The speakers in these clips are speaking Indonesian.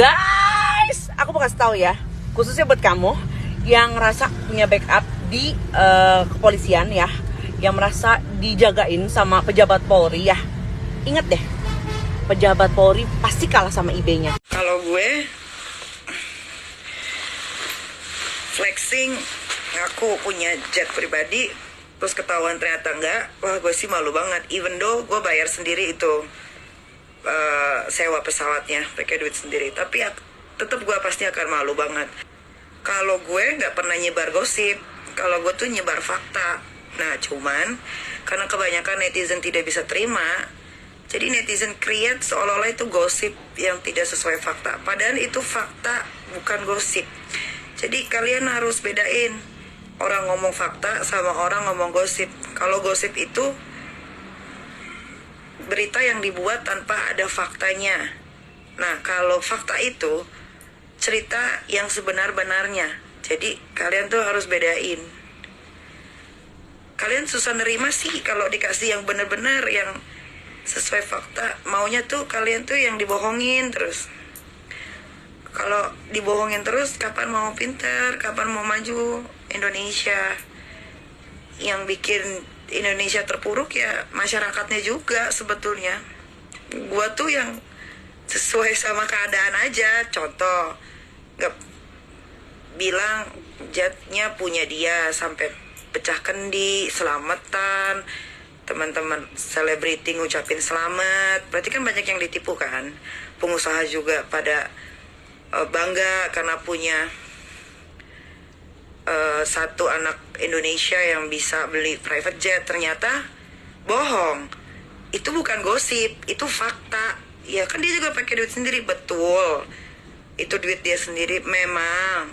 Guys, aku mau kasih tahu ya, khususnya buat kamu yang ngerasa punya backup di kepolisian ya, yang merasa dijagain sama pejabat Polri ya. Ingat deh, pejabat Polri pasti kalah sama IB-nya. Kalau gue flexing, aku punya jet pribadi, terus ketahuan ternyata enggak, wah gue sih malu banget. Even though gue bayar sendiri itu sewa pesawatnya, pakai duit sendiri, tapi tetap gue pasti akan malu banget. Kalau gue nggak pernah nyebar gosip, kalau gue tuh nyebar fakta. Nah cuman karena kebanyakan netizen tidak bisa terima, jadi netizen create seolah-olah itu gosip yang tidak sesuai fakta, padahal itu fakta bukan gosip. Jadi kalian harus bedain orang ngomong fakta sama orang ngomong gosip. Kalau gosip itu berita yang dibuat tanpa ada faktanya. Nah, kalau fakta itu cerita yang sebenar-benarnya. Jadi, kalian tuh harus bedain. Kalian susah nerima sih kalau dikasih yang benar-benar, yang sesuai fakta. Maunya tuh kalian tuh yang dibohongin terus. Kalau dibohongin terus, kapan mau pinter, kapan mau maju Indonesia? Yang bikin Indonesia terpuruk ya masyarakatnya juga sebetulnya. Gua tuh yang sesuai sama keadaan aja. Contoh, gak bilang jetnya punya dia sampai pecah kendi, selamatan, teman-teman selebriti ngucapin selamat. Berarti kan banyak yang ditipu kan. Pengusaha juga pada bangga karena punya satu anak Indonesia yang bisa beli private jet. Ternyata bohong. Itu bukan gosip, itu fakta. Ya kan dia juga pakai duit sendiri, betul. Itu duit dia sendiri memang.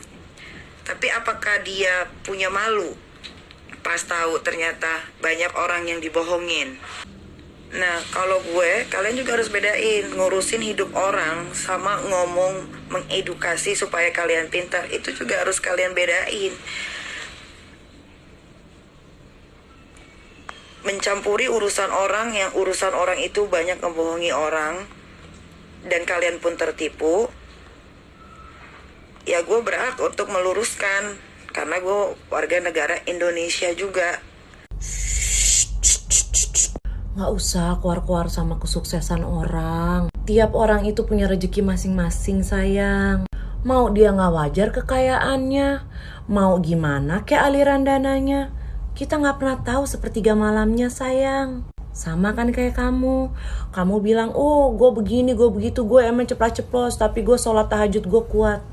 Tapi apakah dia punya malu pas tahu ternyata banyak orang yang dibohongin? Nah, kalau gue, kalian juga harus bedain ngurusin hidup orang sama ngomong mengedukasi supaya kalian pintar. Itu juga harus kalian bedain. Mencampuri urusan orang yang urusan orang itu banyak membohongi orang dan kalian pun tertipu, ya gue berhak untuk meluruskan karena gue warga negara Indonesia juga. Gak usah keluar-keluar sama kesuksesan orang. Tiap orang itu punya rezeki masing-masing sayang. Mau dia gak wajar kekayaannya, mau gimana kayak aliran dananya, kita gak pernah tahu sepertiga malamnya sayang. Sama kan kayak kamu bilang, oh gue begini, gue begitu, gue emang ceplos-ceplos, tapi gue sholat tahajud gue kuat.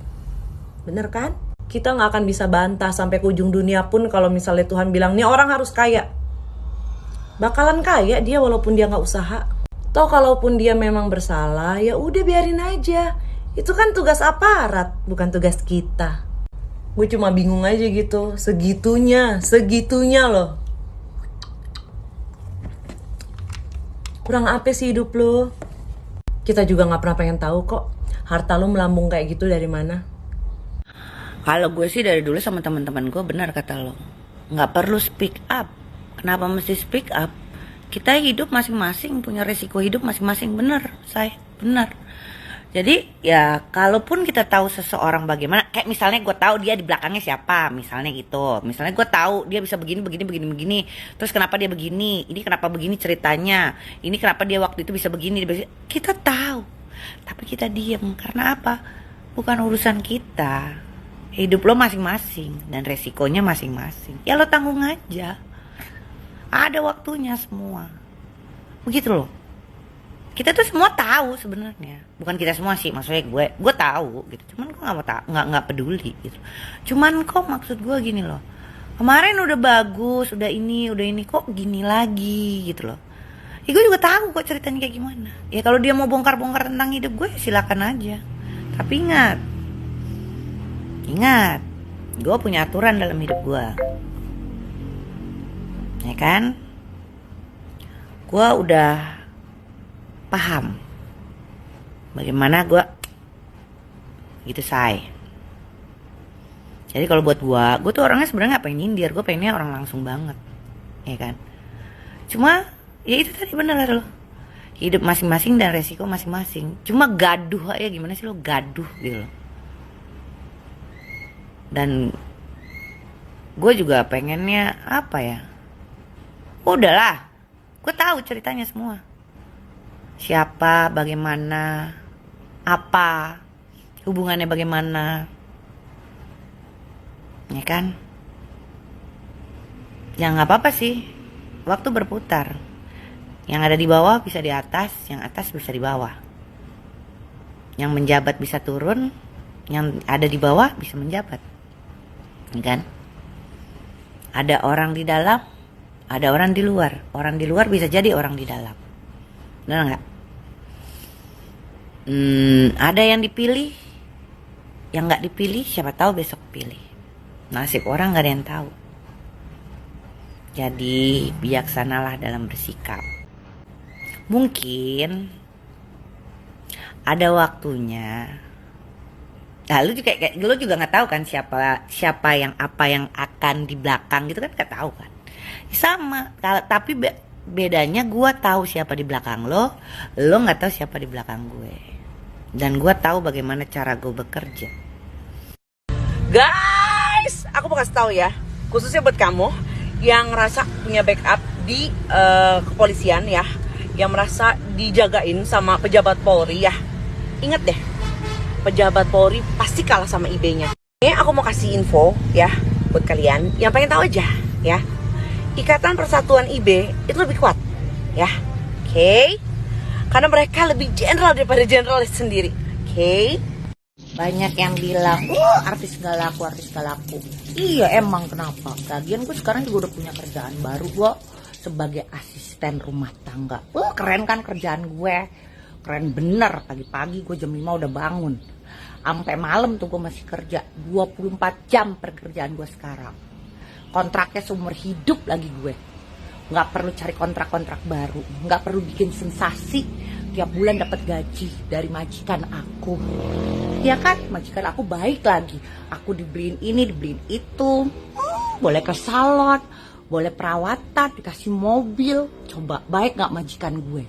Bener kan? Kita gak akan bisa bantah sampai ke ujung dunia pun kalau misalnya Tuhan bilang, nih orang harus kaya. Bakalan kaya dia walaupun dia gak usaha. Toh kalaupun dia memang bersalah, ya udah biarin aja. Itu kan tugas aparat, bukan tugas kita. Gue cuma bingung aja gitu, segitunya loh. Kurang apa sih hidup lo? Kita juga gak pernah pengen tahu kok harta lo melambung kayak gitu dari mana. Kalau gue sih dari dulu sama teman-teman gue benar kata lo, nggak perlu speak up. Kenapa mesti speak up? Kita hidup masing-masing, punya resiko hidup masing-masing, benar, benar. Jadi ya kalaupun kita tahu seseorang bagaimana, kayak misalnya gue tahu dia di belakangnya siapa, misalnya gitu. Misalnya gue tahu dia bisa begini. Terus kenapa dia begini? Ini kenapa begini ceritanya? Ini kenapa dia waktu itu bisa begini? Kita tahu, tapi kita diem karena apa? Bukan urusan kita. Hidup lo masing-masing dan resikonya masing-masing. Ya lo tanggung aja. Ada waktunya semua. Begitu loh. Kita tuh semua tahu sebenarnya. Bukan kita semua sih, maksudnya gue tahu gitu. Cuman gue nggak peduli gitu. Cuman kok maksud gue gini loh. Kemarin udah bagus, udah ini kok gini lagi gitu loh. Ya gue juga tahu kok ceritanya kayak gimana. Ya kalau dia mau bongkar-bongkar tentang hidup gue, silakan aja. Tapi ingat, gue punya aturan dalam hidup gue. Ya kan? Gue udah paham bagaimana gue gitu Jadi kalau buat gue tuh orangnya sebenarnya gak pengen nyindir, gue pengennya orang langsung banget, ya kan? Cuma ya itu tadi benar loh. Hidup masing-masing dan resiko masing-masing. Cuma gaduh aja, gimana sih lo gaduh gitu loh. Dan gue juga pengennya apa ya, udahlah, gue tahu ceritanya semua. Siapa, bagaimana, apa, hubungannya bagaimana, ya kan? Ya nggak apa-apa sih, waktu berputar. Yang ada di bawah bisa di atas, yang atas bisa di bawah. Yang menjabat bisa turun, yang ada di bawah bisa menjabat, ya kan? Ada orang di dalam, ada orang di luar. Orang di luar bisa jadi orang di dalam, benar nggak? Ada yang dipilih, yang nggak dipilih siapa tahu besok pilih. Nasib orang nggak ada yang tahu. Jadi bijaksanalah dalam bersikap. Mungkin ada waktunya. Nah, lu juga nggak tahu kan siapa yang apa yang akan di belakang gitu kan, nggak tahu kan. Sama, tapi bedanya gue tahu siapa di belakang lo nggak tahu siapa di belakang gue. Dan gue tahu bagaimana cara gue bekerja. Guys, aku mau kasih tahu ya, khususnya buat kamu yang ngerasa punya backup di kepolisian ya, yang merasa dijagain sama pejabat Polri ya. Ingat deh, pejabat Polri pasti kalah sama IB-nya. Ini aku mau kasih info ya buat kalian yang pengen tahu aja ya. Ikatan Persatuan IB itu lebih kuat ya. Oke? Karena mereka lebih jenderal daripada jeneralis sendiri. Oke? Banyak yang bilang, artis gak laku. Iya emang, kenapa? Lagian gue sekarang juga udah punya kerjaan baru, gue sebagai asisten rumah tangga. Keren kan kerjaan gue? Keren bener, pagi-pagi gue jam 5 udah bangun. Sampai malam tuh gue masih kerja, 24 jam pekerjaan gue sekarang. Kontraknya seumur hidup lagi gue. Gak perlu cari kontrak-kontrak baru, gak perlu bikin sensasi. Tiap bulan dapat gaji dari majikan aku. Ya kan, majikan aku baik lagi. Aku dibeliin ini, dibeliin itu. Boleh ke salon, boleh perawatan, dikasih mobil. Coba baik gak majikan gue?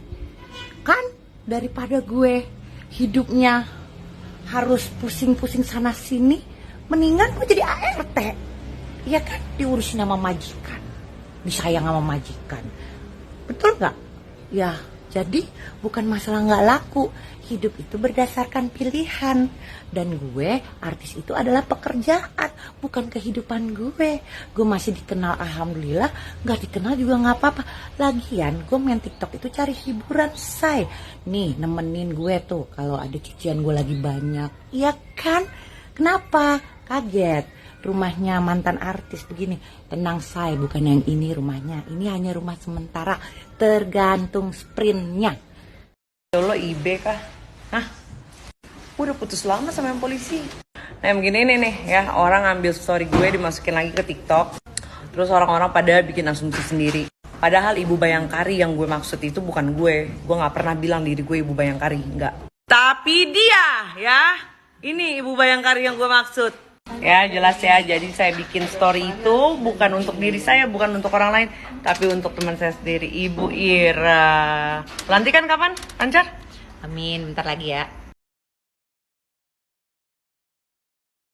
Kan daripada gue hidupnya harus pusing-pusing sana sini, mendingan gue jadi ART. Ya kan, diurusin sama majikan, disayang sama majikan. Betul gak? Ya, jadi bukan masalah gak laku. Hidup itu berdasarkan pilihan. Dan gue, artis itu adalah pekerjaan, bukan kehidupan gue. Gue masih dikenal, alhamdulillah. Gak dikenal juga gak apa-apa. Lagian gue main TikTok itu cari hiburan, say. Nih, nemenin gue tuh kalau ada cucian gue lagi banyak. Iya kan? Kenapa? Kaget? Rumahnya mantan artis begini. Tenang, say, bukan yang ini rumahnya. Ini hanya rumah sementara, tergantung sprintnya. Lo IB kah? Hah? Udah putus lama sama yang polisi. Nah yang begini nih ya, orang ngambil story gue dimasukin lagi ke TikTok. Terus orang-orang pada bikin asumsi sendiri. Padahal Ibu Bayangkari yang gue maksud itu bukan gue. Gue gak pernah bilang diri gue Ibu Bayangkari, enggak. Tapi dia ya, ini Ibu Bayangkari yang gue maksud. Ya jelas ya, jadi saya bikin story itu bukan untuk diri saya, bukan untuk orang lain, tapi untuk teman saya sendiri, Ibu Ira. Pelantikan kapan? Lancar? Amin, bentar lagi ya.